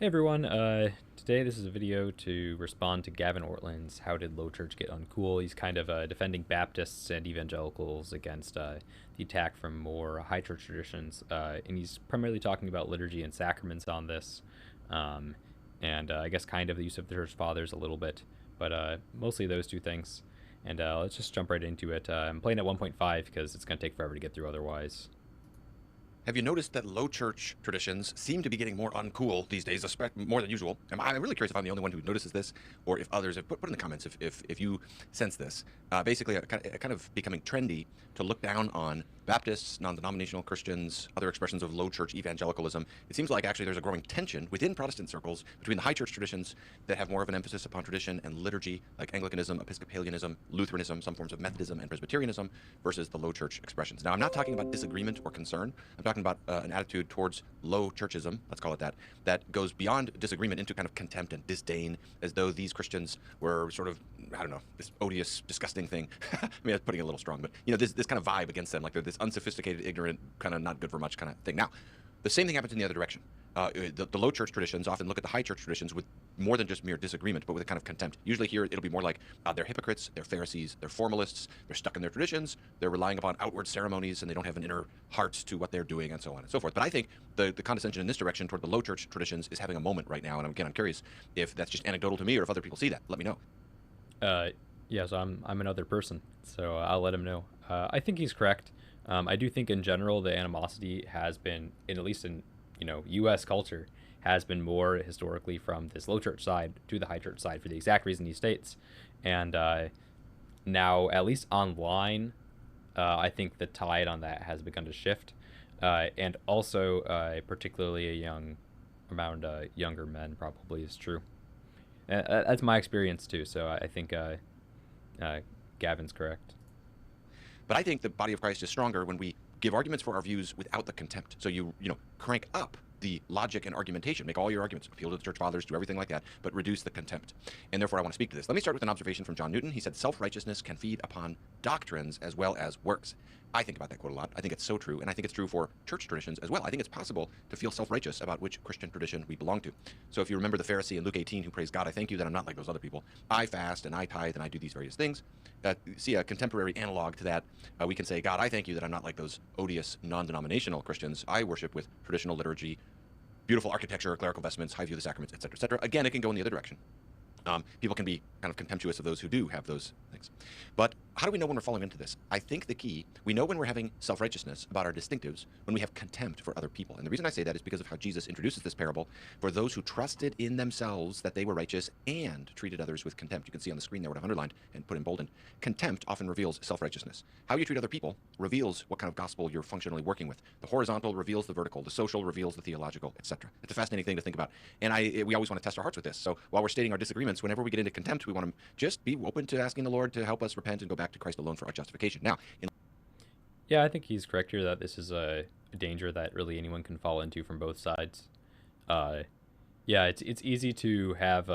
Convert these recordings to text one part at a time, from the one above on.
Hey everyone, today this is a video to respond to Gavin Ortlund's How Did Low Church Get Uncool? He's kind of defending Baptists and evangelicals against the attack from more high church traditions, and he's primarily talking about liturgy and sacraments on this, and I guess kind of the use of the church fathers a little bit, but mostly those two things. And let's just jump right into it. I'm playing at 1.5 because it's going to take forever to get through otherwise. Have you noticed that low church traditions seem to be getting more uncool these days, more than usual? I'm really curious if I'm the only one who notices this, or if others have put in the comments if you sense this. Basically, kind of becoming trendy to look down on Baptists, non-denominational Christians, other expressions of low church evangelicalism. It seems like actually there's a growing tension within Protestant circles between the high church traditions that have more of an emphasis upon tradition and liturgy, like Anglicanism, Episcopalianism, Lutheranism, some forms of Methodism, and Presbyterianism, versus the low church expressions. Now, I'm not talking about disagreement or concern. I'm talking about an attitude towards low churchism, let's call it that, that goes beyond disagreement into kind of contempt and disdain, as though these Christians were sort of, I don't know, this odious, disgusting thing. I mean, I'm putting it a little strong, but, you know, this kind of vibe against them, like they're this unsophisticated, ignorant, kind of not good for much kind of thing. Now, the same thing happens in the other direction. The low church traditions often look at the high church traditions with more than just mere disagreement, but with a kind of contempt. Usually here, it'll be more like they're hypocrites, they're Pharisees, they're formalists, they're stuck in their traditions, they're relying upon outward ceremonies, and they don't have an inner heart to what they're doing, and so on and so forth. But I think the condescension in this direction toward the low church traditions is having a moment right now, and again, I'm curious if that's just anecdotal to me or if other people see that. Let me know. Yeah, so I'm another person, so I'll let him know. I think he's correct. I do think in general the animosity has been, at least in U.S. culture, has been more historically from this low church side to the high church side for the exact reason he states. And now, at least online, I think the tide on that has begun to shift. And also, particularly around younger men probably is true. That's my experience too. So I think Gavin's correct. But I think the body of Christ is stronger when we give arguments for our views without the contempt. So you crank up the logic and argumentation, make all your arguments, appeal to the church fathers, do everything like that, but reduce the contempt. And therefore, I want to speak to this. Let me start with an observation from John Newton. He said, self-righteousness can feed upon doctrines as well as works. I think about that quote a lot. I think it's so true, and I think it's true for church traditions as well. I think it's possible to feel self-righteous about which Christian tradition we belong to. So if you remember the Pharisee in Luke 18 who prays, God, I thank you that I'm not like those other people. I fast and I tithe and I do these various things. See a contemporary analog to that. We can say, God, I thank you that I'm not like those odious non-denominational Christians. I worship with traditional liturgy, beautiful architecture, clerical vestments, high view of the sacraments, etc., etc. Again, it can go in the other direction. People can be kind of contemptuous of those who do have those things. But how do we know when we're falling into this? I think the key, we know when we're having self-righteousness about our distinctives, when we have contempt for other people. And the reason I say that is because of how Jesus introduces this parable for those who trusted in themselves that they were righteous and treated others with contempt. You can see on the screen there what I've underlined and put in bolded. Contempt often reveals self-righteousness. How you treat other people reveals what kind of gospel you're functionally working with. The horizontal reveals the vertical. The social reveals the theological, etc. It's a fascinating thing to think about. And we always want to test our hearts with this. So while we're stating our disagreements, whenever we get into contempt, we want to just be open to asking the Lord to help us repent and go back to Christ alone for our justification. Now, Yeah, I think he's correct here that this is a danger that really anyone can fall into from both sides. Uh, yeah, it's easy to have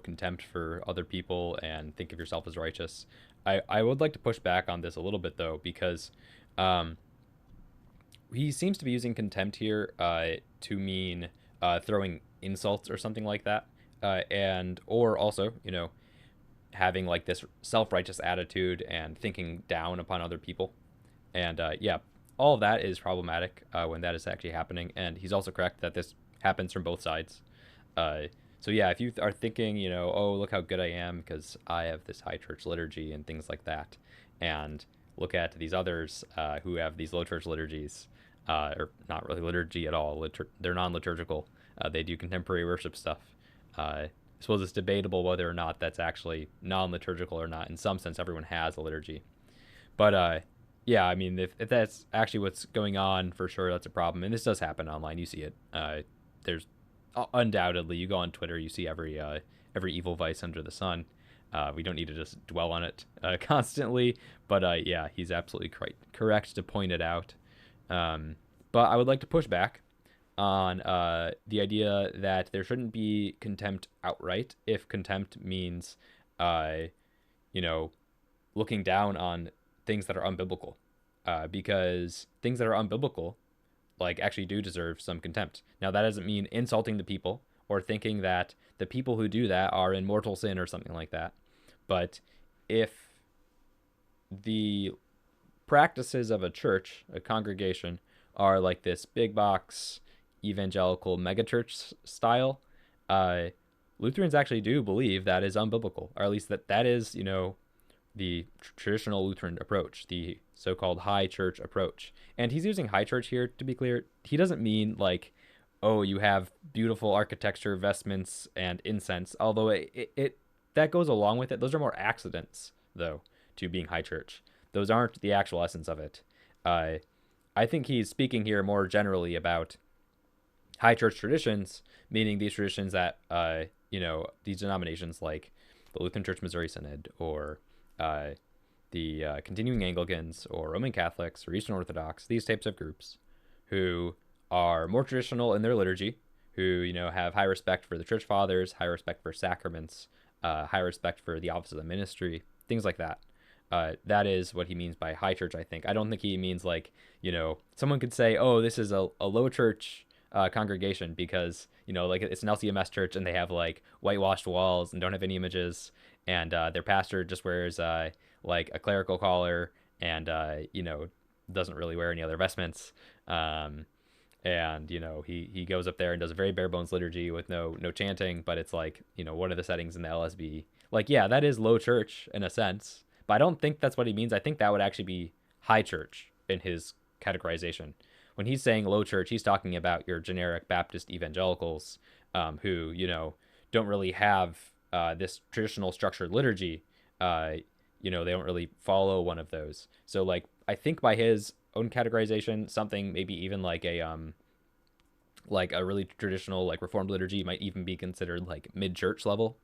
contempt for other people and think of yourself as righteous. I would like to push back on this a little bit though, because um, he seems to be using contempt here to mean throwing insults or something like that, and or also having like this self-righteous attitude and thinking down upon other people. And yeah, all of that is problematic when that is actually happening. And he's also correct that this happens from both sides. Uh, so yeah, if you are thinking, oh, look how good I am because I have this high church liturgy and things like that, and look at these others who have these low church liturgies, or not really liturgy at all. They're non-liturgical. They do contemporary worship stuff. I suppose it's debatable whether or not that's actually non-liturgical or not. In some sense, everyone has a liturgy. But yeah, I mean, if that's actually what's going on, for sure, that's a problem. And this does happen online. You see it. There's undoubtedly, you go on Twitter, you see every evil vice under the sun. We don't need to just dwell on it constantly. But yeah, he's absolutely correct to point it out. But I would like to push back on the idea that there shouldn't be contempt outright if contempt means, you know, looking down on things that are unbiblical, because things that are unbiblical, like, actually do deserve some contempt. Now, that doesn't mean insulting the people or thinking that the people who do that are in mortal sin or something like that. But if the practices of a church, a congregation, are like this big box evangelical megachurch style, Lutherans actually do believe that is unbiblical, or at least that is, the traditional Lutheran approach, the so-called high church approach. And he's using high church here, to be clear. He doesn't mean like, oh, you have beautiful architecture, vestments, and incense, although it that goes along with it. Those are more accidents, though, to being high church. Those aren't the actual essence of it. I think he's speaking here more generally about high church traditions, meaning these traditions that, these denominations like the Lutheran Church Missouri Synod, or the continuing Anglicans, or Roman Catholics, or Eastern Orthodox, these types of groups who are more traditional in their liturgy, who, have high respect for the church fathers, high respect for sacraments, high respect for the office of the ministry, things like that. That is what he means by high church, I think. I don't think he means like, someone could say, oh, this is a low church congregation because, like it's an LCMS church and they have like whitewashed walls and don't have any images, and their pastor just wears like a clerical collar and, doesn't really wear any other vestments. And he goes up there and does a very bare bones liturgy with no chanting, but it's like, what are the settings in the LSB? Like, yeah, that is low church in a sense, but I don't think that's what he means. I think that would actually be high church in his categorization. When he's saying low church, he's talking about your generic Baptist evangelicals, who, don't really have this traditional structured liturgy. They don't really follow one of those. So like, I think by his own categorization, something maybe even like a really traditional like Reformed liturgy might even be considered like mid-church level.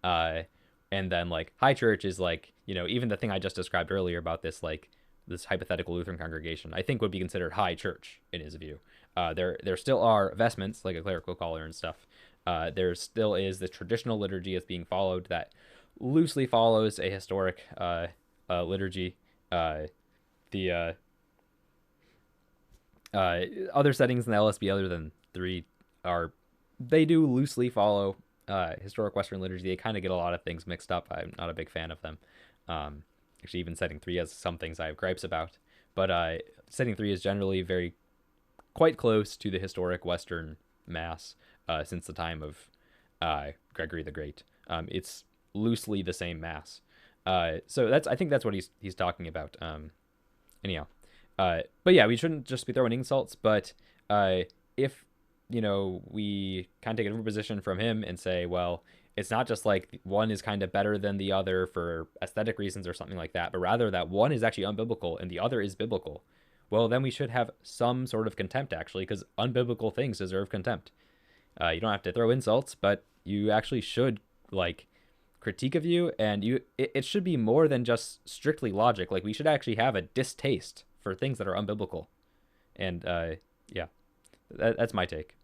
And then like high church is like, even the thing I just described earlier about this like this hypothetical Lutheran congregation, I think would be considered high church in his view. There still are vestments like a clerical collar and stuff. There still is the traditional liturgy that's being followed that loosely follows a historic liturgy. The other settings in the LSB other than 3 they do loosely follow historic Western liturgy. They kind of get a lot of things mixed up. I'm not a big fan of them. Actually, even setting 3 has some things I have gripes about. But setting 3 is generally quite close to the historic Western Mass since the time of Gregory the Great. It's loosely the same Mass. So I think that's what he's talking about. Anyhow. But yeah, we shouldn't just be throwing insults, but if, we kind of take a different position from him and say, well, it's not just like one is kind of better than the other for aesthetic reasons or something like that, but rather that one is actually unbiblical and the other is biblical, well, then we should have some sort of contempt, actually, because unbiblical things deserve contempt. You don't have to throw insults, but you actually should, like, critique of you, and it should be more than just strictly logic. Like, we should actually have a distaste for things that are unbiblical. And yeah, that's my take.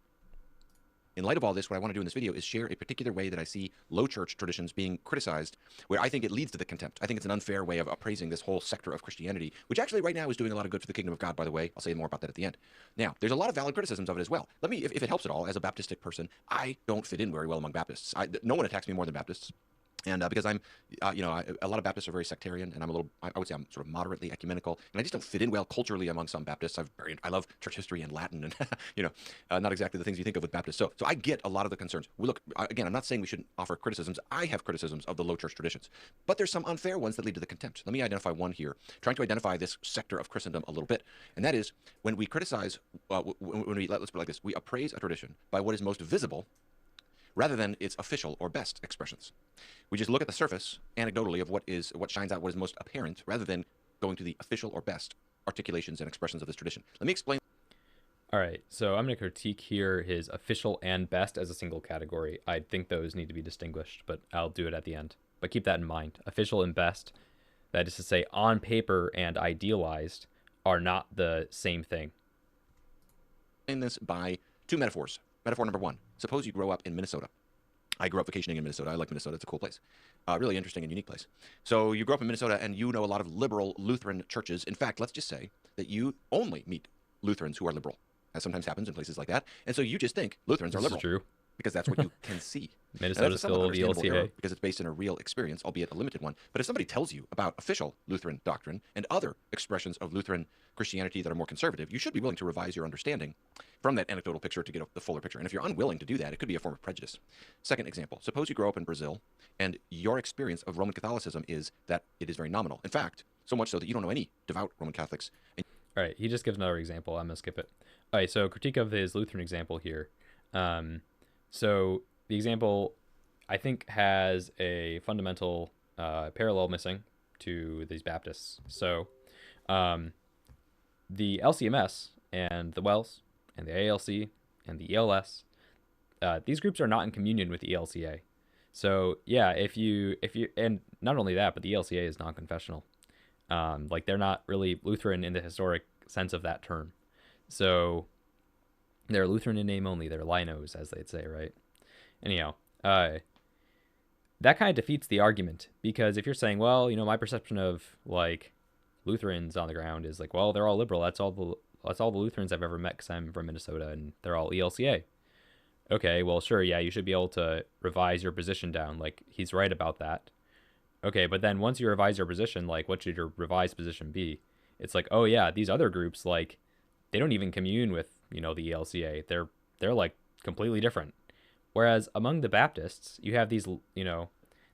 In light of all this, what I want to do in this video is share a particular way that I see low church traditions being criticized, where I think it leads to the contempt. I think it's an unfair way of appraising this whole sector of Christianity, which actually right now is doing a lot of good for the kingdom of God, by the way. I'll say more about that at the end. Now, there's a lot of valid criticisms of it as well. Let me, if it helps at all, as a Baptistic person, I don't fit in very well among Baptists. No one attacks me more than Baptists. And because I'm, a lot of Baptists are very sectarian, and I would say I'm sort of moderately ecumenical, and I just don't fit in well culturally among some Baptists. I love church history and Latin, and not exactly the things you think of with Baptists. So I get a lot of the concerns. Look, again, I'm not saying we shouldn't offer criticisms. I have criticisms of the low church traditions, but there's some unfair ones that lead to the contempt. Let me identify one here, trying to identify this sector of Christendom a little bit, and that is when we criticize, let's put it like this: we appraise a tradition by what is most visible, rather than its official or best expressions. We just look at the surface, anecdotally, of what shines out, what is most apparent, rather than going to the official or best articulations and expressions of this tradition. Let me explain. All right, so I'm going to critique here his official and best as a single category. I think those need to be distinguished, but I'll do it at the end. But keep that in mind. Official and best, that is to say, on paper and idealized, are not the same thing. In this by 2 metaphors. Metaphor number 1. Suppose you grow up in Minnesota. I grew up vacationing in Minnesota. I like Minnesota. It's a cool place. Really interesting and unique place. So you grow up in Minnesota and you know a lot of liberal Lutheran churches. In fact, let's just say that you only meet Lutherans who are liberal, as sometimes happens in places like that. And so you just think Lutherans are liberal. This is true. because that's what you can see. And that's Minnesota's a somewhat still the understandable error LCA. because it's based in a real experience, albeit a limited one. But if somebody tells you about official Lutheran doctrine and other expressions of Lutheran Christianity that are more conservative, you should be willing to revise your understanding from that anecdotal picture to get the fuller picture. And if you're unwilling to do that, it could be a form of prejudice. Second example, suppose you grow up in Brazil and your experience of Roman Catholicism is that it is very nominal. In fact, so much so that you don't know any devout Roman Catholics. All right, he just gives another example. I'm gonna skip it. All right, so critique of his Lutheran example here. So the example, I think, has a fundamental parallel missing to these Baptists. So the LCMS and the WELS and the ALC and the ELS, these groups are not in communion with the ELCA. So yeah, if you and not only that, but the ELCA is non-confessional. Like they're not really Lutheran in the historic sense of that term. So they're Lutheran in name only. They're Linos, as they'd say, right? Anyhow, that kind of defeats the argument, because if you're saying, well, my perception of like Lutherans on the ground is like, well, they're all liberal. That's all the Lutherans I've ever met, because I'm from Minnesota and they're all ELCA. Okay, well, sure, yeah, you should be able to revise your position down. Like, he's right about that. Okay, but then once you revise your position, like, what should your revised position be? It's like, oh yeah, these other groups, like, they don't even commune with, the ELCA. They're like completely different. Whereas among the Baptists, you have these,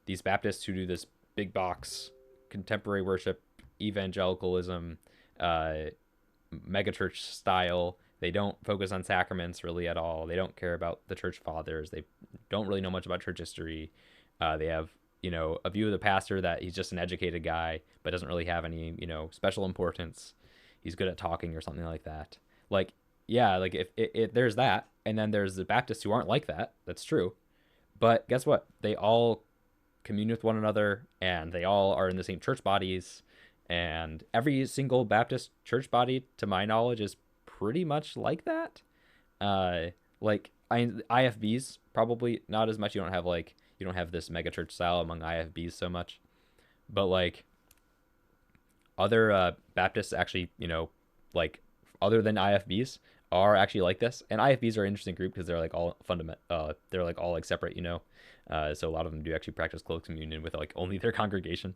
these Baptists who do this big box contemporary worship, evangelicalism, megachurch style. They don't focus on sacraments really at all. They don't care about the church fathers. They don't really know much about church history. They have, a view of the pastor that he's just an educated guy, but doesn't really have any, special importance. He's good at talking or something like that. Like, yeah, like if there's that, and then there's the Baptists who aren't like that. That's true. But guess what? They all commune with one another, and they all are in the same church bodies. And every single Baptist church body, to my knowledge, is pretty much like that. Like IFBs, probably not as much. You don't have this megachurch style among IFBs so much. But like other Baptists actually, like other than IFBs are actually like this. And IFBs are an interesting group because they're like all they're like all like separate, so a lot of them do actually practice close communion with like only their congregation,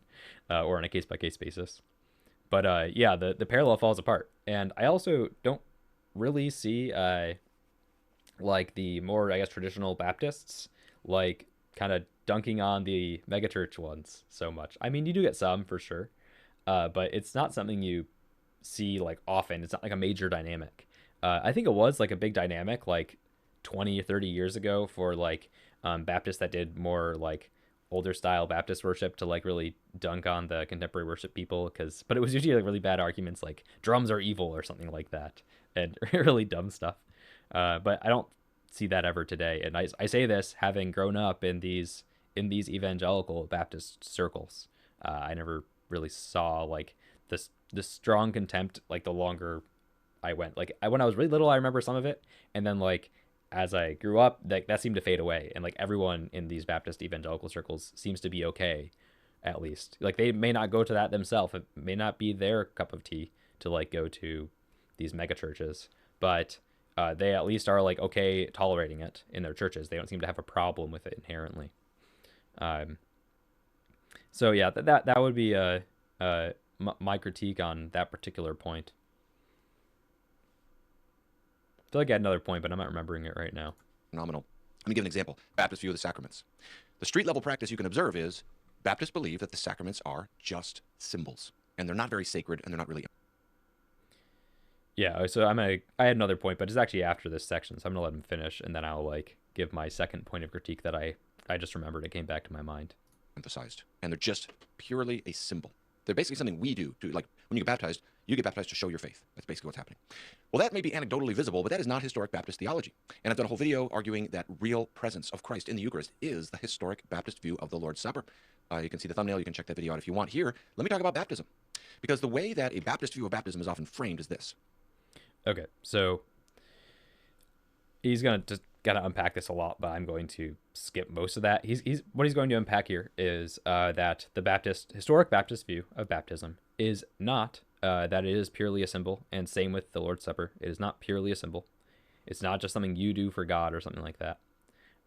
or on a case by case basis. But yeah, the parallel falls apart. And I also don't really see like the more, I guess, traditional Baptists like kind of dunking on the megachurch ones so much. I mean, you do get some for sure, but it's not something you see like often. It's not like a major dynamic. I think it was like a big dynamic like 20 or 30 years ago for like Baptists that did more like older style Baptist worship to like really dunk on the contemporary worship people, but it was usually like really bad arguments like drums are evil or something like that, and really dumb stuff. But I don't see that ever today. And I say this having grown up in these evangelical Baptist circles. I never really saw like this strong contempt like the longer I went. Like when I was really little, I remember some of it, and then like as I grew up, that seemed to fade away, and like everyone in these Baptist evangelical circles seems to be okay, at least. Like they may not go to that themselves. It may not be their cup of tea to like go to these mega churches, but they at least are like okay tolerating it in their churches. They don't seem to have a problem with it inherently. So yeah, that would be my critique on that particular point. I feel like I had another point, but I'm not remembering it right now. Phenomenal. Let me give an example. Baptist view of the sacraments. The street level practice you can observe is Baptists believe that the sacraments are just symbols, and they're not very sacred, and they're not really. Yeah, so I had another point, but it's actually after this section, so I'm gonna let him finish, and then I'll like give my second point of critique that I just remembered. It came back to my mind. Emphasized, and they're just purely a symbol. They're basically something we do to, like, when you get baptized to show your faith. That's basically what's happening. Well, that may be anecdotally visible, but that is not historic Baptist theology. And I've done a whole video arguing that real presence of Christ in the Eucharist is the historic Baptist view of the Lord's Supper. You can see the thumbnail. You can check that video out if you want. Here, let me talk about baptism. Because the way that a Baptist view of baptism is often framed is this. Okay, so he's going to just got to unpack this a lot, but I'm going to skip most of that. What he's going to unpack here is that the historic Baptist view of baptism is not that it is purely a symbol, and same with the Lord's Supper. It is not purely a symbol. It's not just something you do for God or something like that.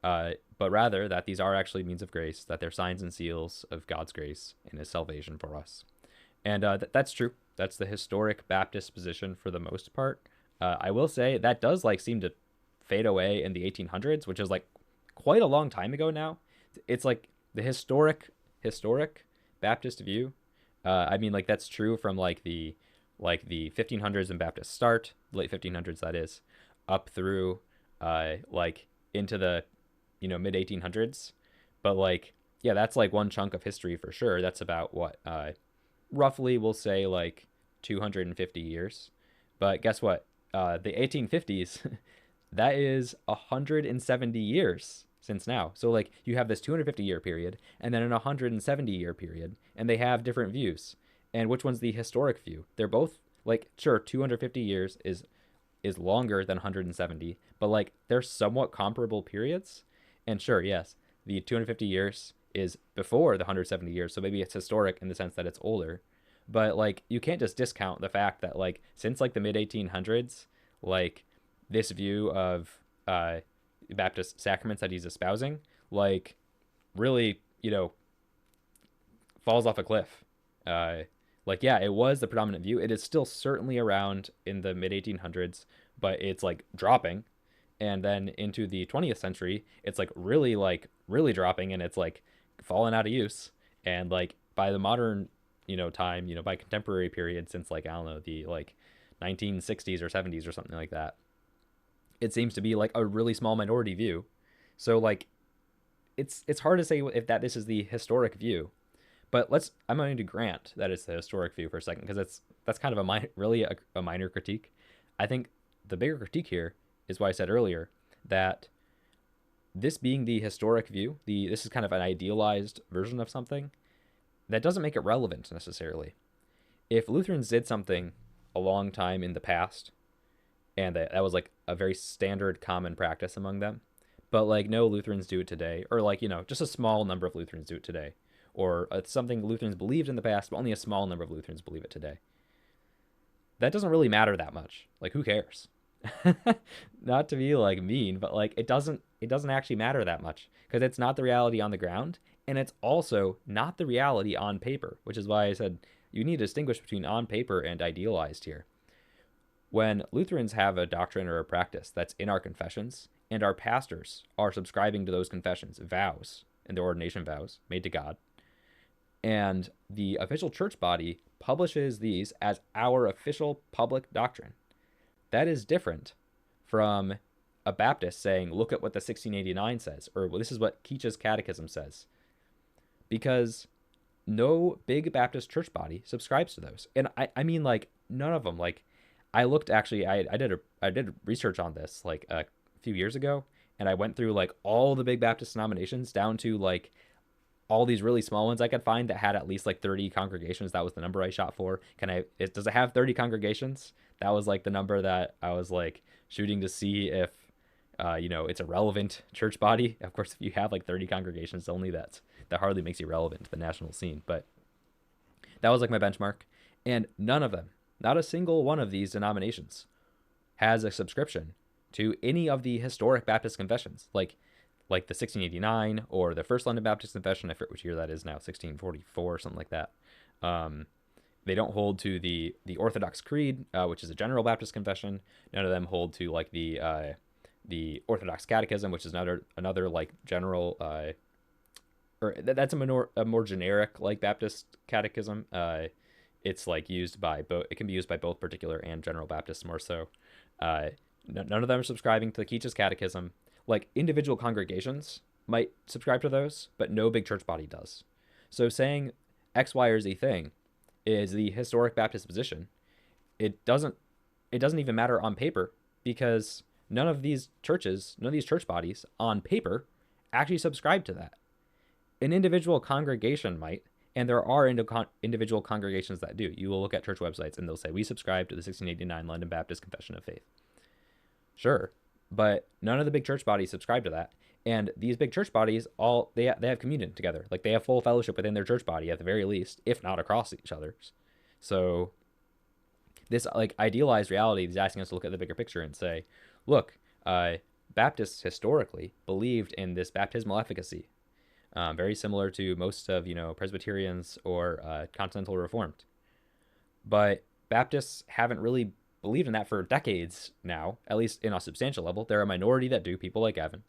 but rather that these are actually means of grace, that they're signs and seals of God's grace and his salvation for us. And that's true. That's the historic Baptist position for the most part. I will say that does like seem to fade away in the 1800s, which is like quite a long time ago now. It's like the historic Baptist view. I mean, like that's true from like the 1500s and Baptist start, late 1500s that is, up through like into the mid 1800s. But like yeah, that's like one chunk of history for sure. That's about what roughly we'll say like 250 years. But guess what? The 1850s, that is 170 years since now. So like you have this 250-year period and then an 170-year period, and they have different views. And which one's the historic view? They're both like sure 250 years is longer than 170, but like they're somewhat comparable periods. And sure, yes, the 250 years is before the 170 years, so maybe it's historic in the sense that it's older. But like you can't just discount the fact that like since like the mid 1800s, like this view of Baptist sacraments that he's espousing, like really, falls off a cliff. Like yeah, it was the predominant view. It is still certainly around in the mid 1800s, but it's like dropping. And then into the 20th century, it's like really dropping, and it's like fallen out of use. And like by the modern, time, by contemporary period, since like I don't know, the like 1960s or 70s or something like that, it seems to be like a really small minority view. So like it's hard to say if that this is the historic view. But I'm going to grant that it's the historic view for a second, because that's kind of really a minor critique. I think the bigger critique here is what I said earlier, that this being the historic view, this is kind of an idealized version of something, that doesn't make it relevant necessarily. If Lutherans did something a long time in the past, and that was like a very standard common practice among them, but like no Lutherans do it today, or like, just a small number of Lutherans do it today, or something Lutherans believed in the past, but only a small number of Lutherans believe it today. That doesn't really matter that much. Like, who cares? Not to be like mean, but like it doesn't actually matter that much, because it's not the reality on the ground, and it's also not the reality on paper, which is why I said you need to distinguish between on paper and idealized here. When Lutherans have a doctrine or a practice that's in our confessions, and our pastors are subscribing to those confessions, vows, and their ordination vows made to God, and the official church body publishes these as our official public doctrine, that is different from a Baptist saying, look at what the 1689 says, or well, this is what Keach's Catechism says. Because no big Baptist church body subscribes to those. And I mean, like, none of them. Like, I looked, actually, I did research on this, like, a few years ago, and I went through, like, all the big Baptist denominations down to, like, all these really small ones I could find that had at least like 30 congregations. That was the number I shot for. Does it have 30 congregations? That was like the number that I was like shooting to see if, it's a relevant church body. Of course, if you have like 30 congregations only, that hardly makes you relevant to the national scene. But that was like my benchmark. And none of them, not a single one of these denominations, has a subscription to any of the historic Baptist confessions. Like the 1689 or the First London Baptist Confession, I forget which year that is now, 1644 or something like that. They don't hold to the Orthodox Creed, which is a general Baptist confession. None of them hold to like the Orthodox Catechism, which is another like general, that's a more generic like Baptist catechism. It's like used by both. It can be used by both particular and general Baptists more so. None of them are subscribing to the Keach's Catechism. Like individual congregations might subscribe to those, but no big church body does. So saying X, Y, or Z thing is the historic Baptist position, it doesn't even matter on paper, because none of these church bodies on paper actually subscribe to that. An individual congregation might, and there are individual congregations that do. You will look at church websites and they'll say, we subscribe to the 1689 London Baptist Confession of Faith. Sure. But none of the big church bodies subscribe to that. And these big church bodies, they have communion together. Like they have full fellowship within their church body at the very least, if not across each other's. So this like idealized reality is asking us to look at the bigger picture and say, look, Baptists historically believed in this baptismal efficacy, very similar to most of Presbyterians or Continental Reformed. But Baptists haven't really believed in that for decades now, at least in a substantial level. They're a minority that do, people like Gavin.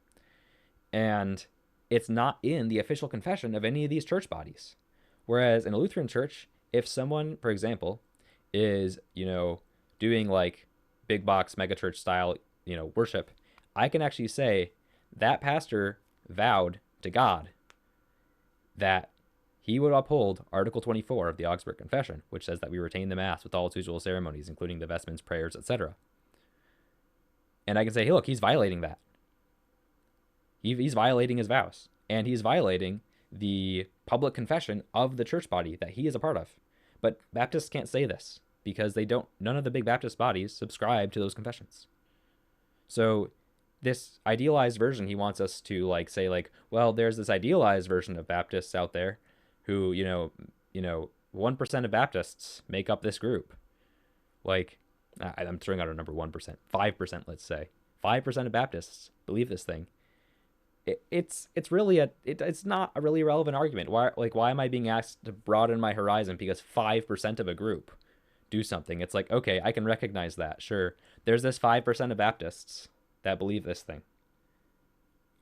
And it's not in the official confession of any of these church bodies. Whereas in a Lutheran church, if someone, for example, is, doing like big box megachurch style, worship, I can actually say that pastor vowed to God that he would uphold Article 24 of the Augsburg Confession, which says that we retain the Mass with all its usual ceremonies, including the vestments, prayers, etc. And I can say, hey, look, he's violating that. He's violating his vows, and he's violating the public confession of the church body that he is a part of. But Baptists can't say this because none of the big Baptist bodies subscribe to those confessions. So this idealized version, he wants us to say well, there's this idealized version of Baptists out there who 1% of Baptists make up this group. I'm throwing out a number, 1%, 5%, let's say 5% of Baptists believe this thing. It's not a really relevant argument. Why am I being asked to broaden my horizon because 5% of a group do something? It's okay, I can recognize that. Sure, there's this 5% of Baptists that believe this thing.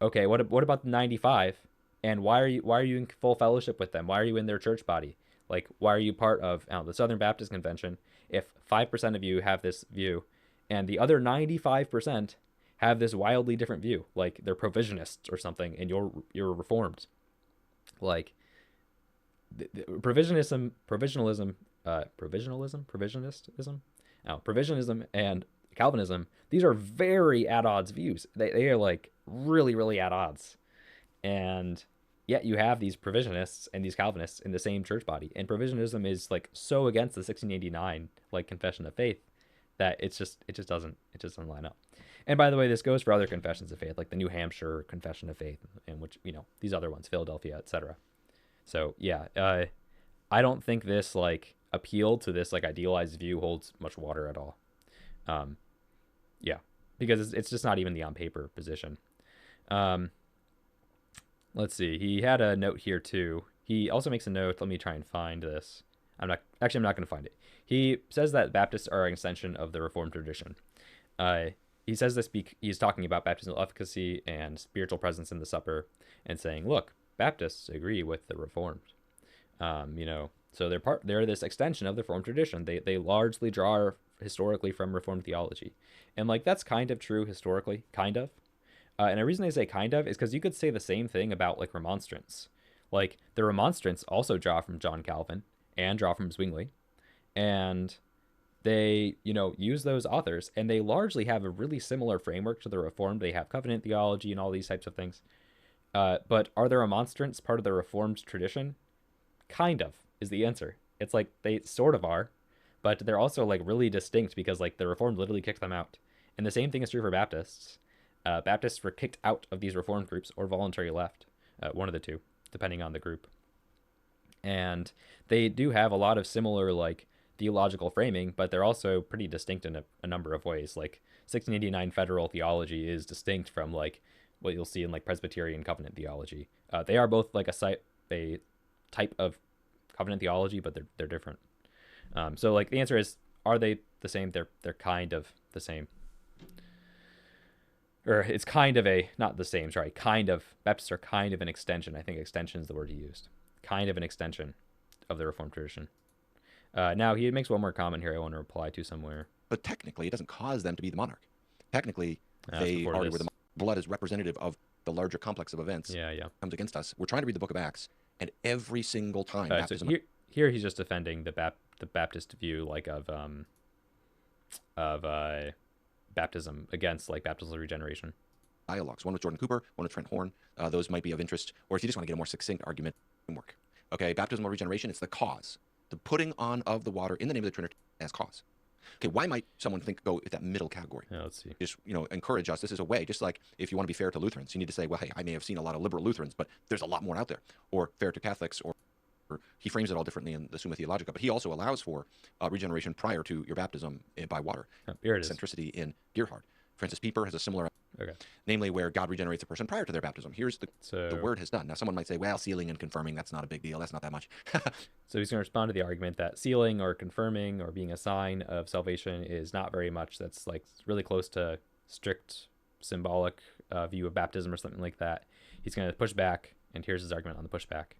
Okay, what about the 95? And why are you in full fellowship with them? Why are you in their church body? Why are you part of the Southern Baptist Convention if 5% of you have this view and the other 95% have this wildly different view, they're provisionists or something, and you're reformed? Provisionism, provisionism and Calvinism, these are very at odds views. They are really, really at odds. And yet you have these provisionists and these Calvinists in the same church body. And provisionism is so against the 1689 confession of faith that it just doesn't line up. And by the way, this goes for other confessions of faith, like the New Hampshire Confession of Faith, and which these other ones, Philadelphia, etc. So yeah, I don't think this appeal to this idealized view holds much water at all. Yeah, because it's just not even the on paper position. Let's see. He had a note here too. He also makes a note. Let me try and find this. I'm not going to find it. He says that Baptists are an extension of the Reformed tradition. He says this he's talking about baptismal efficacy and spiritual presence in the supper, and saying, look, Baptists agree with the Reformed. So they're this extension of the Reformed tradition. They largely draw historically from Reformed theology, and that's kind of true historically, kind of. And the reason I say kind of is because you could say the same thing about Remonstrants. The Remonstrants also draw from John Calvin and draw from Zwingli, and they use those authors, and they largely have a really similar framework to the Reformed. They have covenant theology and all these types of things. But are the Remonstrants part of the Reformed tradition? Kind of is the answer. It's they sort of are, but they're also really distinct because the Reformed literally kicked them out. And the same thing is true for Baptists. Baptists were kicked out of these Reformed groups or voluntarily left, one of the two, depending on the group. And they do have a lot of similar theological framing, but they're also pretty distinct in a number of ways. 1689 federal theology is distinct from what you'll see in Presbyterian covenant theology. They are both a type of covenant theology, but they're different. So the answer is, are they the same? They're kind of the same. Or it's kind of not the same, sorry, kind of. Baptists are kind of an extension. I think extension is the word he used. Kind of an extension of the Reformed tradition. Now, he makes one more comment here I want to reply to somewhere. But technically, it doesn't cause them to be the monarch. Technically, they are where the blood is representative of the larger complex of events. Yeah. Comes against us. We're trying to read the book of Acts, and every single time baptism... So here he's just defending the Baptist view of baptism against baptismal regeneration. Dialogues, one with Jordan Cooper, one with Trent Horn. Those might be of interest. Or if you just want to get a more succinct argument, framework. Okay, baptismal regeneration, it's the cause. The putting on of the water in the name of the Trinity as cause. Okay, why might someone go with that middle category? Yeah, let's see. Just, encourage us. This is a way, just like if you want to be fair to Lutherans, you need to say, well, hey, I may have seen a lot of liberal Lutherans, but there's a lot more out there. Or fair to Catholics, or he frames it all differently in the Summa Theologica, but he also allows for regeneration prior to your baptism by water. Oh, here it is. Centricity in Gerhard. Francis Pieper has a similar, Okay. namely where God regenerates a person prior to their baptism. Here's the word has done. Now, someone might say, well, sealing and confirming, that's not a big deal. That's not that much. So he's going to respond to the argument that sealing or confirming or being a sign of salvation is not very much. That's like really close to strict symbolic view of baptism or something like that. He's going to push back, and here's his argument on the pushback.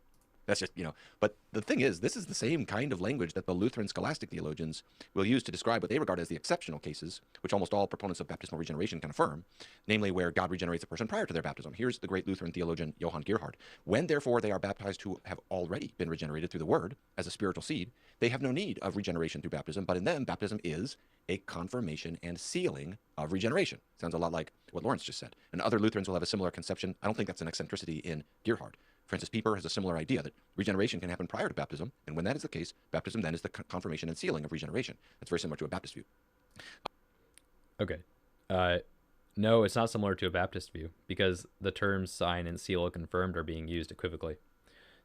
That's just, but the thing is, this is the same kind of language that the Lutheran scholastic theologians will use to describe what they regard as the exceptional cases, which almost all proponents of baptismal regeneration can affirm, namely where God regenerates a person prior to their baptism. Here's the great Lutheran theologian Johann Gerhard. When, therefore, they are baptized who have already been regenerated through the word as a spiritual seed, they have no need of regeneration through baptism, but in them, baptism is a confirmation and sealing of regeneration. Sounds a lot like what Lawrence just said. And other Lutherans will have a similar conception. I don't think that's an eccentricity in Gerhard. Francis Pieper has a similar idea that regeneration can happen prior to baptism, and when that is the case, baptism then is the confirmation and sealing of regeneration. That's very similar to a Baptist view. Okay. No, it's not similar to a Baptist view, because the terms sign and seal confirmed are being used equivocally.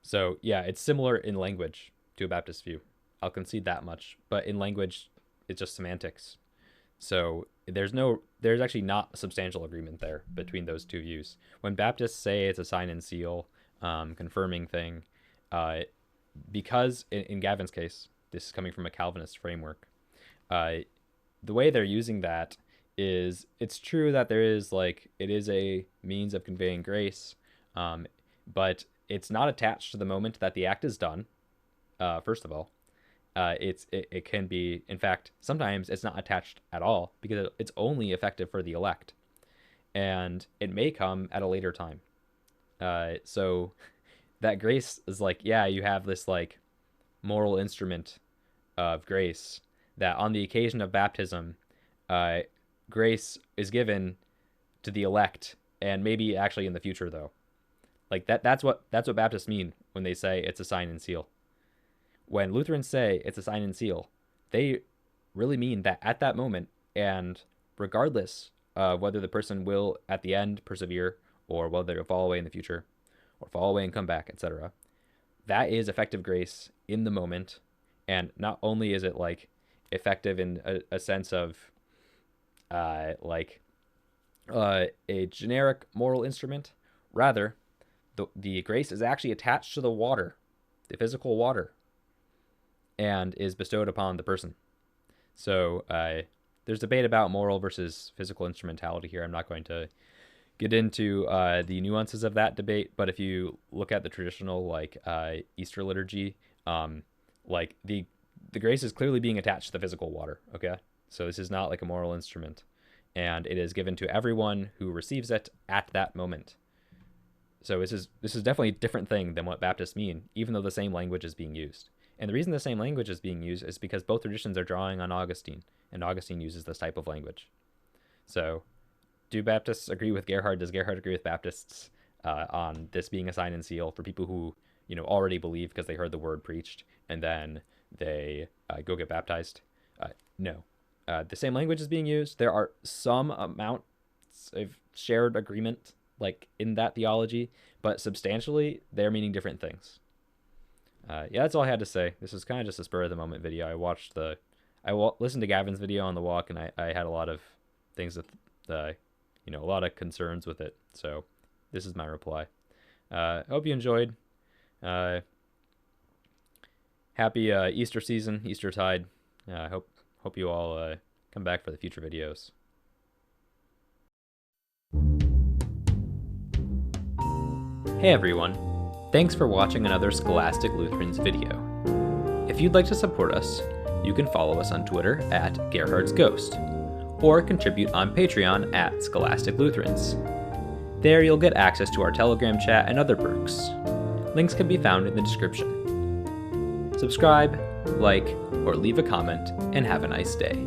So, yeah, it's similar in language to a Baptist view. I'll concede that much. But in language, it's just semantics. So there's actually not substantial agreement there between those two views. When Baptists say it's a sign and seal, confirming thing, because in Gavin's case, this is coming from a Calvinist framework, the way they're using that is, it's true that it is a means of conveying grace, but it's not attached to the moment that the act is done. First of all, it can be, in fact, sometimes it's not attached at all, because it's only effective for the elect, and it may come at a later time. So that grace is you have this moral instrument of grace that on the occasion of baptism, grace is given to the elect, and maybe actually in the future though. That's what Baptists mean when they say it's a sign and seal. When Lutherans say it's a sign and seal, they really mean that at that moment, and regardless of whether the person will at the end persevere, or whether they'll fall away in the future, or fall away and come back, etc. That is effective grace in the moment, and not only is it effective in a sense of a generic moral instrument, rather the grace is actually attached to the water, the physical water, and is bestowed upon the person. So there's debate about moral versus physical instrumentality here. I'm not going to get into the nuances of that debate, but if you look at the traditional Easter liturgy, the grace is clearly being attached to the physical water. Okay, so this is not a moral instrument, and it is given to everyone who receives it at that moment. So this is definitely a different thing than what Baptists mean, even though the same language is being used. And the reason the same language is being used is because both traditions are drawing on Augustine, and Augustine uses this type of language. So, do Baptists agree with Gerhard? Does Gerhard agree with Baptists on this being a sign and seal for people who already believe because they heard the word preached and then they go get baptized? No. The same language is being used. There are some amounts of shared agreement in that theology, but substantially they're meaning different things. That's all I had to say. This was kind of just a spur of the moment video. I listened to Gavin's video on the walk, and I had a lot of things with a lot of concerns with it. So this is my reply. Hope you enjoyed. Happy Easter season, Eastertide. Hope you all come back for the future videos. Hey everyone. Thanks for watching another Scholastic Lutherans video. If you'd like to support us, you can follow us on Twitter at Gerhard's Ghost, or contribute on Patreon at Scholastic Lutherans. There you'll get access to our Telegram chat and other perks. Links can be found in the description. Subscribe, like, or leave a comment, and have a nice day.